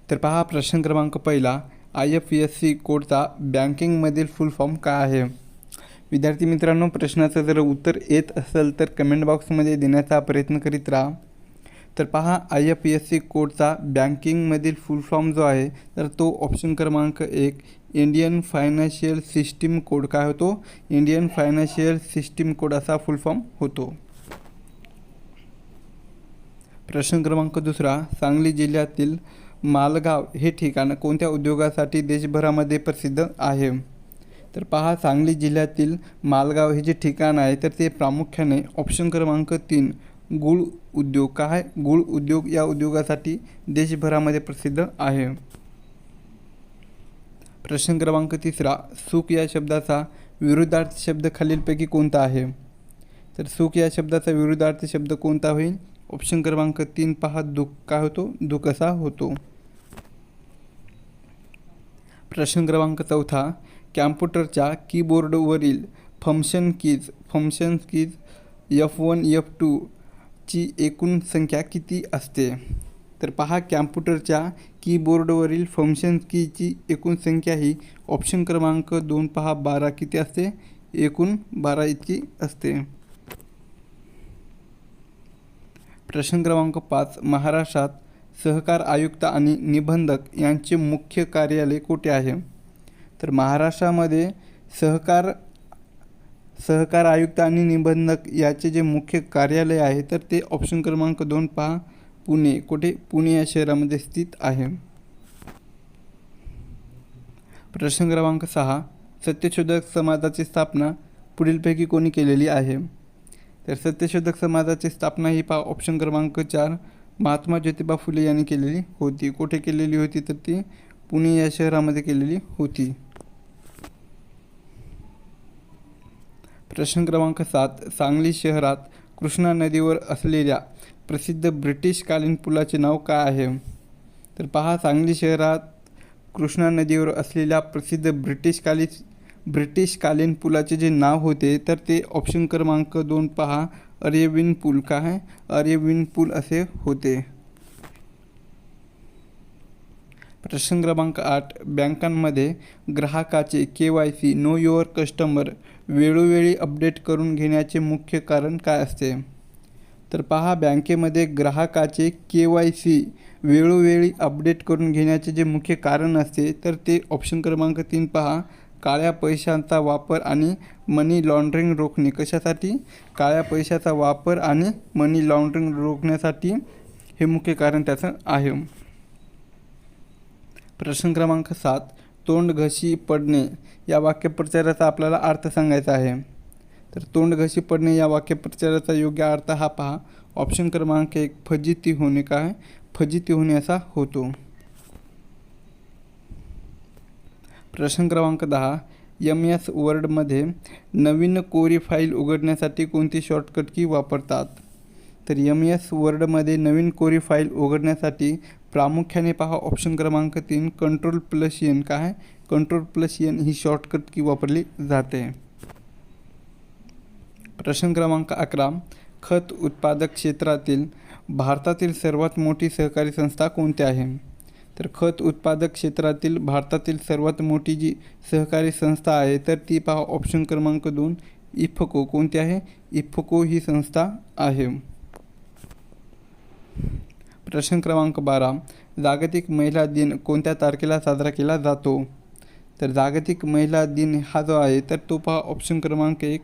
तर पहा प्रश्न क्रमांक पहिला, IFSC कोडचा बँकिंगमधील फुल फॉर्म काय आहे? विद्यार्थी मित्रांनो, प्रश्नाचं जर उत्तर येत असेल तर कमेंट बॉक्समध्ये देण्याचा प्रयत्न करीत राहा. तर पहा IFSC कोडचा बँकिंगमधील फुल फॉर्म जो आहे तर तो ऑप्शन क्रमांक 1 इंडियन फायनान्शियल सिस्टीम कोड काय होतो? इंडियन फायनान्शियल सिस्टीम कोड असा फुल फॉर्म होतो. प्रश्न क्रमांक दुसरा, सांगली जिल्ह्यातील मालगाव हे ठिकाण कोणत्या उद्योगासाठी देशभरामध्ये प्रसिद्ध आहे? तर पहा सांगली जिल्ह्यातील मालगाव हे जे ठिकाण आहे तर ते प्रामुख्याने ऑप्शन क्रमांक 3 गूळ उद्योग काय? गूळ उद्योग या उद्योगासाठी देशभरामध्ये प्रसिद्ध आहे. प्रश्न क्रमांक तिसरा, सुख या शब्दाचा विरुद्धार्थी शब्द खालीलपैकी कोणता आहे? तर सुख या शब्दाचा विरुद्धार्थी शब्द कोणता होईल? ऑप्शन क्रमांक 3 पहा दुःख काय होतो? दुःख असा होतो. प्रश्न क्रमांक चौथा, कॅम्प्युटरच्या कीबोर्डवरील फंक्शन कीज F1 F2 ची एकूण संख्या किती असते? तर पहा कॅम्प्युटरच्या कीबोर्डवरील फंक्शन कीची एकूण संख्या ही ऑप्शन क्रमांक 2 पहा 12 किती असते? एकूण 12 इतकी असते. प्रश्न क्रमांक 5, महाराष्ट्रात सहकार आयुक्त आणि निबंधक यांचे मुख्य कार्यालय कुठे आहे? तर महाराष्ट्रामध्ये सहकार आयुक्त आणि निबंधक याचे जे मुख्य कार्यालय आहे तर ते ऑप्शन क्रमांक 2 पहा पुणे. कुठे? पुणे या शहरामध्ये स्थित आहे. प्रश्न क्रमांक 6, सत्यशोधक समाजाची स्थापना पुढीलपैकी कोणी केलेली आहे? तर सत्यशोधक समाजाची स्थापना ही पहा ऑप्शन क्रमांक 4 महात्मा ज्योतिबा फुले यांनी केलेली होती. कुठे केलेली होती? तर ती पुणे या शहरामध्ये केलेली होती. प्रश्न क्रमांक 7, सांगली शहरात कृष्णा नदीवर असलेल्या प्रसिद्ध ब्रिटिशकालीन पुलाचे नाव काय आहे? तर पहा सांगली शहरात कृष्णा नदीवर असलेल्या प्रसिद्ध ब्रिटिशकालीन पुलाचे जे नाव होते तर ते ऑप्शन क्रमांक 2 पहा अरेबियन पूल काय? अरेबियन पूल असे होते. प्रश्न क्रमांक 8, बँकांमध्ये ग्राहकाचे KYC नो युअर कस्टमर वेळोवेळी अपडेट करून घेण्याचे मुख्य कारण काय असते? तर पहा बँकेमध्ये ग्राहकाचे KYC वेळोवेळी अपडेट करून घेण्याचे जे मुख्य कारण असते तर ते ऑप्शन क्रमांक 3 पहा काळ्या पैशांचा वापर आणि मनी लॉन्ड्रिंग रोखणे. कशासाठी? काळ्या पैशाचा वापर आणि मनी लॉन्ड्रिंग रोखण्यासाठी हे मुख्य कारण त्याचं आहे. प्रश्न क्रमांक 7, तोंड घशी पडणे या वाक्यप्रचाराचा आपल्याला अर्थ सांगायचा आहे. तर तोंड घशी पडणे या वाक्यप्रचाराचा योग्य अर्थ हा पहा ऑप्शन क्रमांक 1 फजिती होणे काय? फजिती होणे असा होतो. प्रश्न क्रमांक 10, MS वर्डमध्ये नवीन कोरी फाईल उघडण्यासाठी कोणती शॉर्टकट की वापरतात? तर MS वर्डमध्ये नवीन कोरी फाईल उघडण्यासाठी प्रामुख्याने पहा ऑप्शन क्रमांक 3 Ctrl+N काय? Ctrl+N ही शॉर्टकट की वापरली जाते. प्रश्न क्रमांक 11, खत उत्पादक क्षेत्रातील भारतातील सर्वात मोठी सहकारी संस्था कोणती आहे? तर खत उत्पादक क्षेत्रातील भारतातील सर्वात मोठी जी सहकारी संस्था आहे तर ती पहा ऑप्शन क्रमांक 2 इफको. कोणती आहे? इफको ही संस्था आहे. प्रश्न क्रमांक 12, जागतिक महिला दिन कोणत्या तारखेला साजरा केला जातो? तर जागतिक महिला दिन हा जो आहे तर तो पहा ऑप्शन क्रमांक 1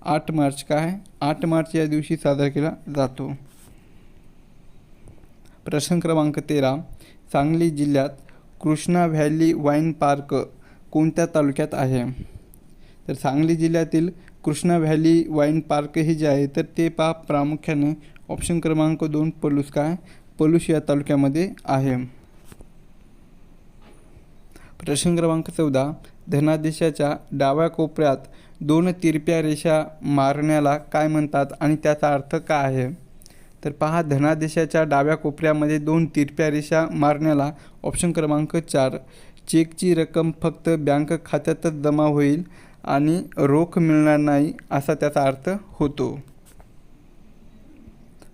8 मार्च काय? 8 मार्च या दिवशी साजरा केला जातो. प्रश्न क्रमांक 13, सांगली जिल्ह्यात कृष्णा व्हॅली वाईन पार्क कोणत्या तालुक्यात आहे? तर सांगली जिल्ह्यातील कृष्णा व्हॅली वाईन पार्क हे जे आहे तर ते पहा प्रामुख्याने ऑप्शन क्रमांक 2 पलूस काय? पलूस या तालुक्यामध्ये आहे. प्रश्न क्रमांक 14, धनादेशाच्या डाव्या कोपऱ्यात 2 तिरप्या रेषा मारण्याला काय म्हणतात आणि त्याचा अर्थ काय आहे? तर पहा धनादेशाच्या डाव्या कोपऱ्यामध्ये 2 तिरप्या रेषा मारण्याला ऑप्शन क्रमांक 4 चेकची रक्कम फक्त बँक खात्यातच जमा होईल आणि रोख मिळणार नाही असा त्याचा अर्थ होतो.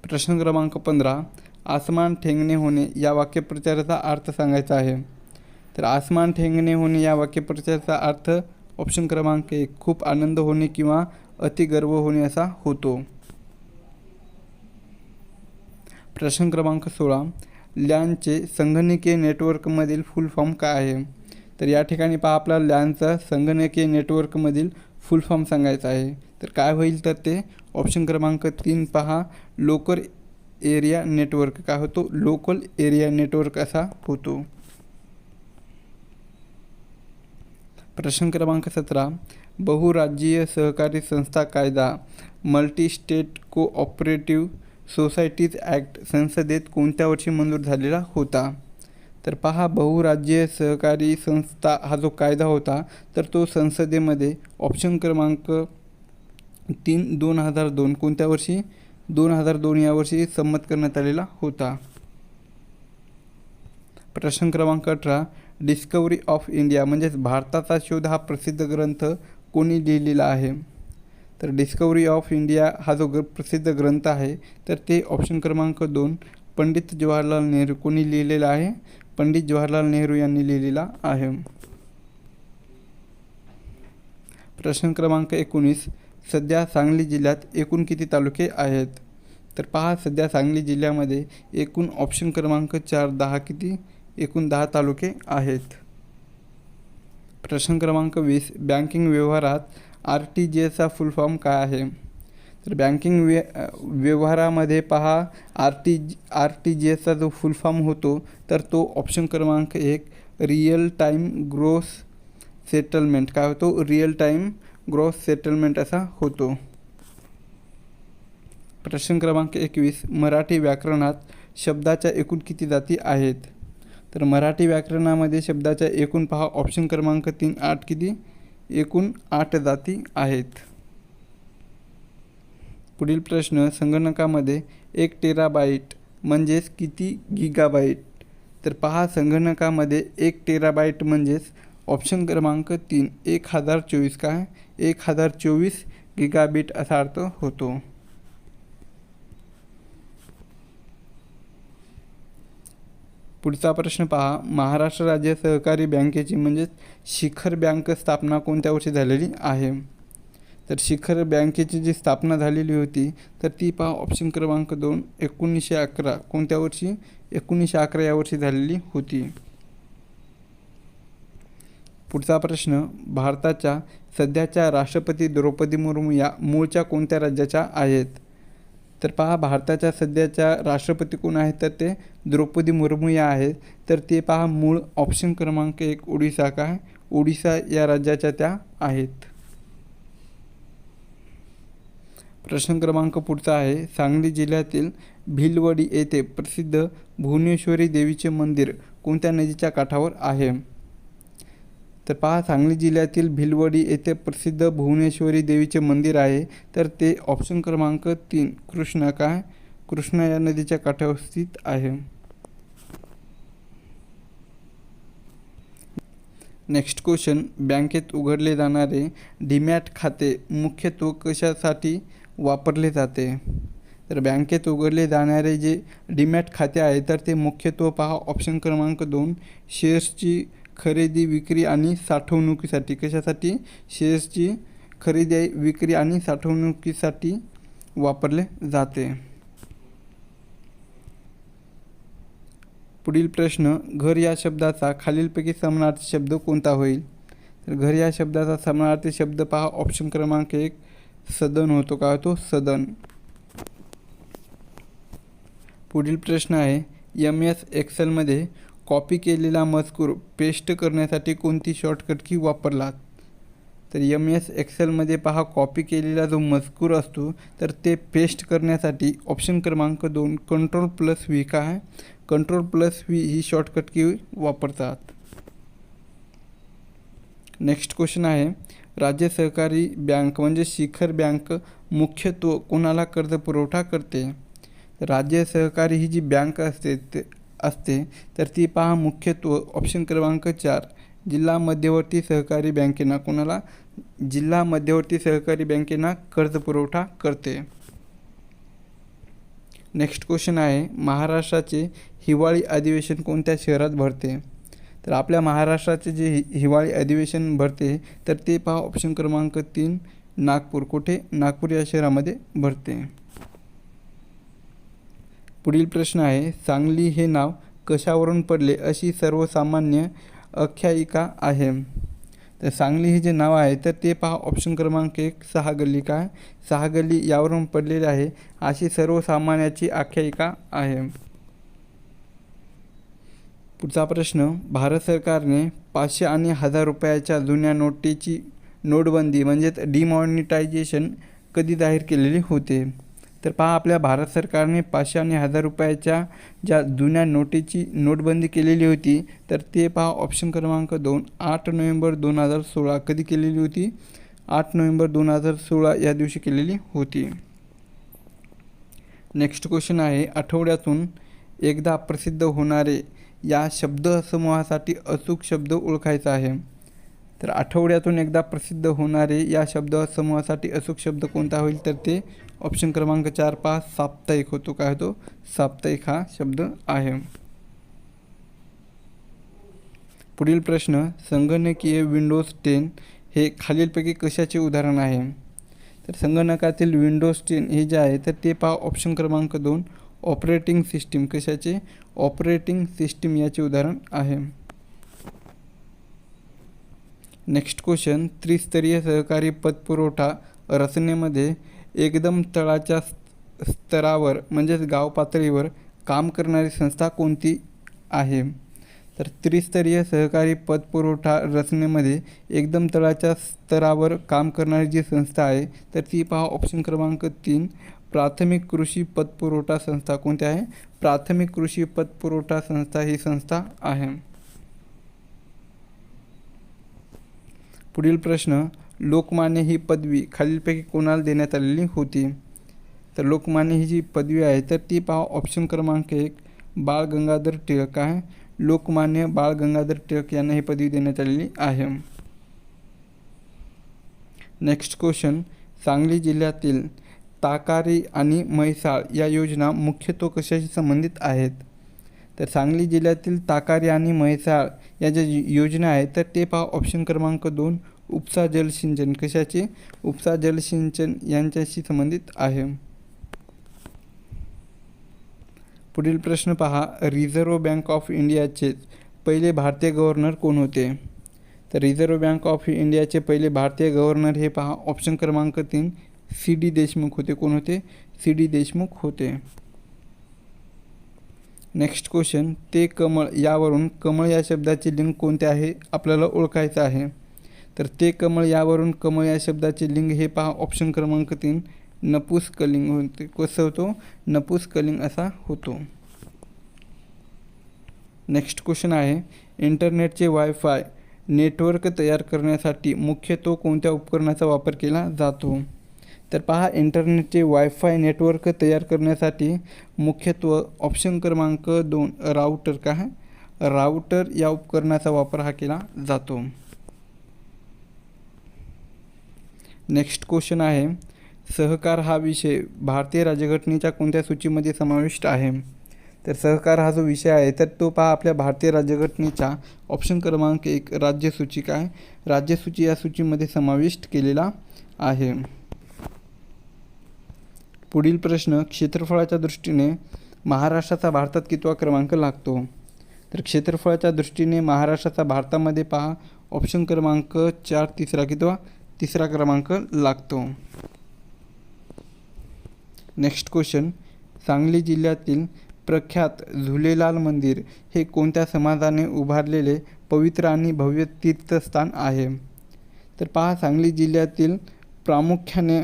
प्रश्न क्रमांक 15, आसमान ठेंगणे होणे या वाक्यप्रचाराचा अर्थ सांगायचा आहे. तर आसमान ठेंगणे होणे या वाक्यप्रचाराचा अर्थ ऑप्शन क्रमांक 1 खूप आनंद होणे किंवा अतिगर्व होणे असा होतो. प्रश्न क्रमांक 16. लॅनचे संगणकीय नेटवर्कमधील फुल फॉर्म काय आहे? तर या ठिकाणी पहा आपला लॅनचा संगणकीय नेटवर्कमधील फुल फॉर्म सांगायचा आहे. तर काय होईल तर ते ऑप्शन क्रमांक 3 पहा लोकल एरिया नेटवर्क काय होतो? लोकल एरिया नेटवर्क असा होतो. प्रश्न क्रमांक 17. बहुराज्यीय सहकारी संस्था कायदा multi state cooperative societies act संसदेत कोणत्या वर्षी मंजूर झालेला होता? तर पहा बहुराज्यीय सहकारी संस्था हा जो कायदा होता तर तो संसदेमध्ये ऑप्शन क्रमांक 3 2002 कोणत्या वर्षी? 2002 या वर्षी संमत करण्यात आलेला होता. प्रश्न क्रमांक 18. डिस्कवरी ऑफ इंडिया म्हणजेच भारताचा शोध हा प्रसिद्ध ग्रंथ कोणी लिहिलेला आहे? तर डिस्कवरी ऑफ इंडिया हा जो प्रसिद्ध ग्रंथ आहे तर ते ऑप्शन क्रमांक 2 पंडित जवाहरलाल नेहरू कोणी लिहिलेला आहे? पंडित जवाहरलाल नेहरू यांनी लिहिलेला आहे. प्रश्न क्रमांक 19. सध्या सांगली जिल्ह्यात एकूण किती तालुके आहेत? तर पहा सध्या सांगली जिल्ह्यामध्ये एकूण ऑप्शन क्रमांक 4 10 किती? एकूण 10 तालुके आहेत. प्रश्न क्रमांक 20. बँकिंग व्यवहारात RTGS फुल फॉर्म काय आहे? तर बँकिंग व्यवहारामध्ये पहा RTGSचा जो फुल फॉर्म होतो तर तो ऑप्शन क्रमांक 1 रिअल टाईम ग्रॉस सेटलमेंट काय होतो? रिअल टाईम ग्रॉस सेटलमेंट असा होतो. प्रश्न क्रमांक 21. मराठी व्याकरणात शब्दाच्या एकूण किती जाती आहेत? तर मराठी व्याकरणामध्ये शब्दाच्या एकूण पहा ऑप्शन क्रमांक 3 8 किती? एकूण 8 जाती आहेत. पुढील प्रश्न संगणकामध्ये 1 टेराबाईट म्हणजेच किती गिगाबाईट? तर पहा संगणकामध्ये 1 टेराबाईट म्हणजेच ऑप्शन क्रमांक 3 1024 काय? 1024 गिगाबिट असा अर्थ होतो. पुढचा प्रश्न पहा महाराष्ट्र राज्य सहकारी बँकेची म्हणजेच शिखर बँक स्थापना कोणत्या वर्षी झालेली आहे? तर शिखर बँकेची जी स्थापना झालेली होती तर ती पहा ऑप्शन क्रमांक 2 1911 कोणत्या वर्षी? 1911 या वर्षी झालेली होती. पुढचा प्रश्न भारताच्या सध्याच्या राष्ट्रपती द्रौपदी मुर्मू या मूळच्या कोणत्या राज्याच्या आहेत? तर पहा भारताच्या सध्याच्या राष्ट्रपती कोण आहेत तर ते द्रौपदी मुर्मू या आहेत. तर ते पहा मूळ ऑप्शन क्रमांक 1 ओडिसा काय? ओडिसा या राज्याच्या त्या आहेत. प्रश्न क्रमांक पुढचा आहे सांगली जिल्ह्यातील भिलवडी येथे प्रसिद्ध भुवनेश्वरी देवीचे मंदिर कोणत्या नदीच्या काठावर आहे? तर पहा सांगली जिल्ह्यातील भिलवडी येथे प्रसिद्ध भुवनेश्वरी देवीचे मंदिर आहे तर ते ऑप्शन क्रमांक 3 कृष्णा काय? कृष्णा या नदीच्या काठावर स्थित आहे. नेक्स्ट क्वेश्चन बँकेत उघडले जाणारे डीमॅट खाते मुख्यत्वे कशासाठी वापरले जाते? तर बँकेत उघडले जाणारे जे डीमॅट खाते आहे तर ते मुख्यत्वे पहा ऑप्शन क्रमांक 2 शेअर्सची खरेदी विक्री आणि साठवणुकीसाठी. कशासाठी? शेअर्सची खरेदी विक्री आणि साठवणुकीसाठी वापरले जाते. पुढील प्रश्न घर या शब्दाचा खालीलपैकी समानार्थी शब्द कोणता होईल? तर घर या शब्दाचा समानार्थी शब्द पहा ऑप्शन क्रमांक 1 सदन होतो. का होतो? सदन. पुढील प्रश्न आहे MS एक्सेलमध्ये कॉपी केलेला मजकूर पेस्ट करण्यासाठी कोणती शॉर्टकट की वापरलात? तर MS एक्सेलमध्ये पहा कॉपी केलेला जो मजकूर असतो तर ते पेस्ट करण्यासाठी ऑप्शन क्रमांक 2 Ctrl+V काय? Ctrl+V ही शॉर्टकट की वापरतात. नेक्स्ट क्वेश्चन आहे राज्य सहकारी बँक म्हणजे शिखर बँक मुख्यत्वे कोणाला कर्ज पुरवठा करते? राज्य सहकारी ही जी बँक असते तर ती पहा मुख्यत्वे ऑप्शन क्रमांक 4 जिल्हा मध्यवर्ती सहकारी बँकेना कोणाला? जिल्हा मध्यवर्ती सहकारी बँकेना कर्ज पुरवठा करते. नेक्स्ट क्वेश्चन आहे, महाराष्ट्राचे हिवाळी अधिवेशन कोणत्या शहरात भरते? तर आपल्या महाराष्ट्राचे जे हिवाळी अधिवेशन भरते तर ते पहा ऑप्शन क्रमांक 3 नागपूर. कुठे? नागपूर या शहरामध्ये भरते. पुढील प्रश्न आहे, सांगली हे नाव कशावरून पडले अशी सर्वसामान्य आख्यायिका आहे? तर सांगली हे जे नाव आहे तर ते पहा ऑप्शन क्रमांक 1 सहागल्ली. काय? सहागल्ली यावरून पडलेले आहे अशी सर्वसामान्याची आख्यायिका आहे. पुढचा प्रश्न, भारत सरकारने 500 आणि 1000 रुपयाच्या जुन्या नोटेची नोटबंदी म्हणजेच डिमॉनिटायझेशन कधी जाहीर केलेले होते? तर पहा, आपल्या भारत सरकारने 500 आणि 1000 रुपयाच्या ज्या जुन्या नोटेची नोटबंदी केलेली होती तर ते पहा ऑप्शन क्रमांक 2 8 नोव्हेंबर 2016. कधी केलेली होती? 8 नोव्हेंबर 2016 या दिवशी केलेली होती. नेक्स्ट क्वेश्चन आहे, आठवड्यातून एकदा प्रसिद्ध होणारे या शब्दसमूहासाठी अचूक शब्द ओळखायचा आहे. तर आठवड्यातून एकदा प्रसिद्ध होणारे या शब्दसमूहासाठी अचूक शब्द कोणता होईल? तर ते ऑप्शन क्रमांक 4 पहा साप्ताहिक होतो. काय होतो? साप्ताहिक हा शब्द आहे. पुढील प्रश्न, संगणकीय विंडोज 10 हे खालीलपैकी कशाचे उदाहरण आहे? तर संगणकातील विंडोज 10 हे जे आहे तर ते पहा ऑप्शन क्रमांक 2 ऑपरेटिंग सिस्टीम. कशाचे? ऑपरेटिंग सिस्टीम याचे उदाहरण आहे. नेक्स्ट क्वेश्चन, त्रिस्तरीय सहकारी पतपुरवठा रचनेमध्ये एकदम तळाच्या स्तरावर म्हणजेच गाव पातळीवर काम करणारी संस्था कोणती आहे? तर त्रिस्तरीय सहकारी पतपुरवठा रचनेमध्ये एकदम तळाच्या स्तरावर काम करणारी जी संस्था आहे तर ती पहा ऑप्शन क्रमांक 3 प्राथमिक कृषी पतपुरवठा संस्था. कोणती आहे? प्राथमिक कृषी पतपुरवठा संस्था ही संस्था आहे. पुढील प्रश्न, लोकमान्य ही पदवी खालीलपैकी कोणाला देण्यात आलेली होती? तर लोकमान्य ही जी पदवी आहे तर ती पहा ऑप्शन क्रमांक 1 बाळ गंगाधर टिळक आहे. लोकमान्य बाळ गंगाधर टिळक यांना ही पदवी देण्यात आलेली आहे. नेक्स्ट क्वेश्चन, सांगली जिल्ह्यातील ताकारी आणि म्हैसाळ या योजना मुख्यत्वे कशाशी संबंधित आहेत? तर सांगली जिल्ह्यातील ताकारी आणि म्हैसाळ या ज्या योजना आहेत तर ते पहा ऑप्शन क्रमांक 2 उपसा जलसिंचन. कशाचे? उपसा जलसिंचन यांच्याशी संबंधित आहे. पुढील प्रश्न पहा, रिझर्व्ह बँक ऑफ इंडियाचे पहिले भारतीय गव्हर्नर कोण होते? तर रिझर्व्ह बँक ऑफ इंडियाचे पहिले भारतीय गव्हर्नर हे पहा ऑप्शन क्रमांक 3 सी.डी. देशमुख होते. कोण होते? सी.डी. देशमुख होते. नेक्स्ट क्वेश्चन, ते कमळ यावरून कमळ या शब्दाचे लिंग कोणते आहे आपल्याला ओळखायचं आहे? तर ते कमळ यावरून कमळ या शब्दाचे लिंग हे पहा ऑप्शन क्रमांक 3 नपुंसकलिंग होते. कसं होतो? नपुंसकलिंग असा होतो. नेक्स्ट क्वेश्चन आहे, इंटरनेटचे वायफाय नेटवर्क तयार करण्यासाठी मुख्यत्वे कोणत्या उपकरणाचा वापर केला जातो? तर पहा, इंटरनेटचे वायफाय नेटवर्क तयार करण्यासाठी मुख्यत्वे ऑप्शन क्रमांक 2 राऊटर. का? राऊटर या उपकरणाचा वापर हा केला जातो. नेक्स्ट क्वेश्चन आहे, सहकार हा विषय भारतीय राज्यघटनेच्या कोणत्या सूचीमध्ये समाविष्ट आहे? तर सहकार हा जो विषय आहे तर तो पहा आपल्या भारतीय राज्यघटनेच्या ऑप्शन क्रमांक 1 राज्यसूची. काय? राज्यसूची या सूचीमध्ये समाविष्ट केलेला आहे. पुढील प्रश्न, क्षेत्रफळाच्या दृष्टीने महाराष्ट्राचा भारतात कितवा क्रमांक लागतो? तर क्षेत्रफळाच्या दृष्टीने महाराष्ट्राचा भारतामध्ये पहा ऑप्शन क्रमांक 4 तिसरा क्रमांक लागतो. नेक्स्ट क्वेश्चन, सांगली जिल्ह्यातील प्रख्यात झुलेलाल मंदिर हे कोणत्या समाजाने उभारलेले पवित्र आणि भव्य तीर्थस्थान आहे? तर पहा, सांगली जिल्ह्यातील प्रामुख्याने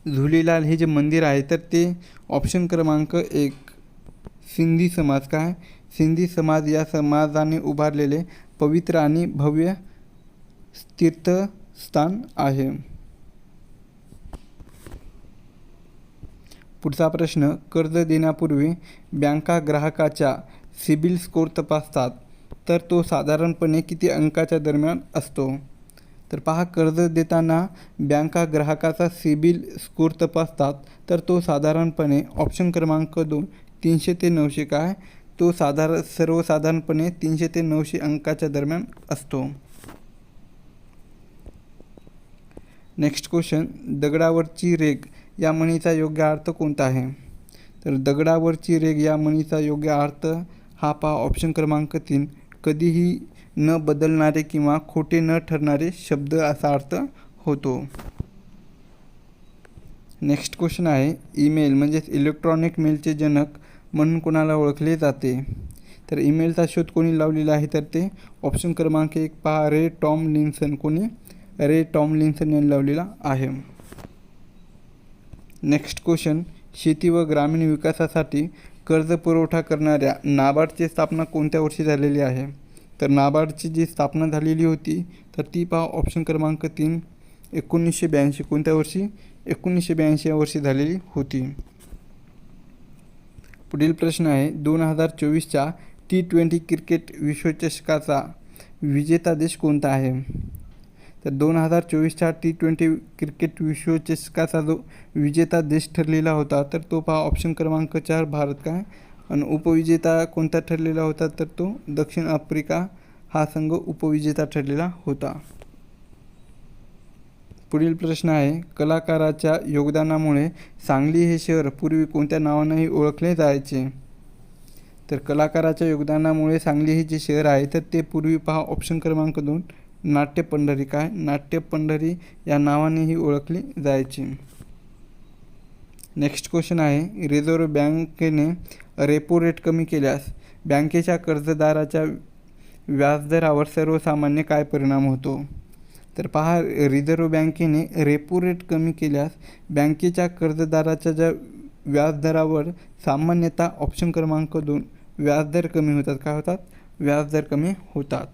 झुलेलाल हे जे मंदिर आहे तर ते ऑप्शन क्रमांक 1 सिंधी समाज. काय? सिंधी समाज या समाजाने उभारलेले पवित्र आणि भव्य तीर्थस्थान आहे. पुढचा प्रश्न, कर्ज देण्यापूर्वी बँका ग्राहकाच्या सिबिल स्कोअर तपासतात तर तो साधारणपणे किती अंकाच्या दरम्यान असतो? तर पहा, कर्ज देताना बँका ग्राहकाचा सिबिल स्कोर तपासतात. तर तो साधारणपणे ऑप्शन क्रमांक 2 300 ते 900 काय, तो सर्वसाधारणपणे 300 ते 900 अंकाच्या दरम्यान असतो. नेक्स्ट क्वेश्चन, दगडावरची रेघ या म्हणीचा योग्य अर्थ कोणता आहे? तर दगडावरची रेघ या म्हणीचा योग्य अर्थ हा पहा ऑप्शन क्रमांक 3 कधीही न बदलणारे किंवा खोटे न ठरणारे शब्द असा अर्थ होतो. नेक्स्ट क्वेश्चन आहे, ईमेल म्हणजेच इलेक्ट्रॉनिक मेलचे जनक म्हणून कोणाला ओळखले जाते? तर ईमेलचा शोध कोणी लावलेला आहे? तर ते ऑप्शन क्रमांक 1 पहा रे टॉमलिन्सन. कोणी? रे टॉमलिन्सन यांनी लावलेला आहे. नेक्स्ट क्वेश्चन, शेती व ग्रामीण विकासासाठी कर्ज पुरवठा करणाऱ्या नाबार्डची स्थापना कोणत्या वर्षी झालेली आहे? तर नाबार्डची जी स्थापना झालेली होती तर ती पहा ऑप्शन क्रमांक 3 1982. कोणत्या वर्षी? 1982 या वर्षी झालेली होती. पुढील प्रश्न आहे, 2024च्या T20 क्रिकेट विश्वचषकाचा विजेता देश कोणता आहे? तर 2024च्या T20 क्रिकेट विश्वचषकाचा जो विजेता देश ठरलेला होता तर तो पहा ऑप्शन क्रमांक 4 भारत काय, आणि उपविजेता कोणता ठरलेला होता? तर तो दक्षिण आफ्रिका हा संघ उपविजेता ठरलेला होता. पुढील प्रश्न आहे, कलाकाराच्या योगदानामुळे सांगली हे शहर पूर्वी कोणत्या नावानेही ओळखले जायचे? तर कलाकाराच्या योगदानामुळे सांगली हे जे शहर आहे तर ते पूर्वी पहा ऑप्शन क्रमांक 2 नाट्य पंढरी काय, नाट्य पंढरी या नावानेही ओळखले जायचे. नेक्स्ट क्वेश्चन आहे, रिझर्व्ह बँकेने रेपो रेट कमी केल्यास बँकेच्या कर्जदाराच्या व्याजदरावर सर्वसामान्य काय परिणाम होतो? तर पहा, रिझर्व्ह बँकेने रेपो रेट कमी केल्यास बँकेच्या कर्जदाराच्या ज्या व्याजदरावर सामान्यतः ऑप्शन क्रमांक 2 व्याजदर कमी होतात. काय होतात? व्याजदर कमी होतात.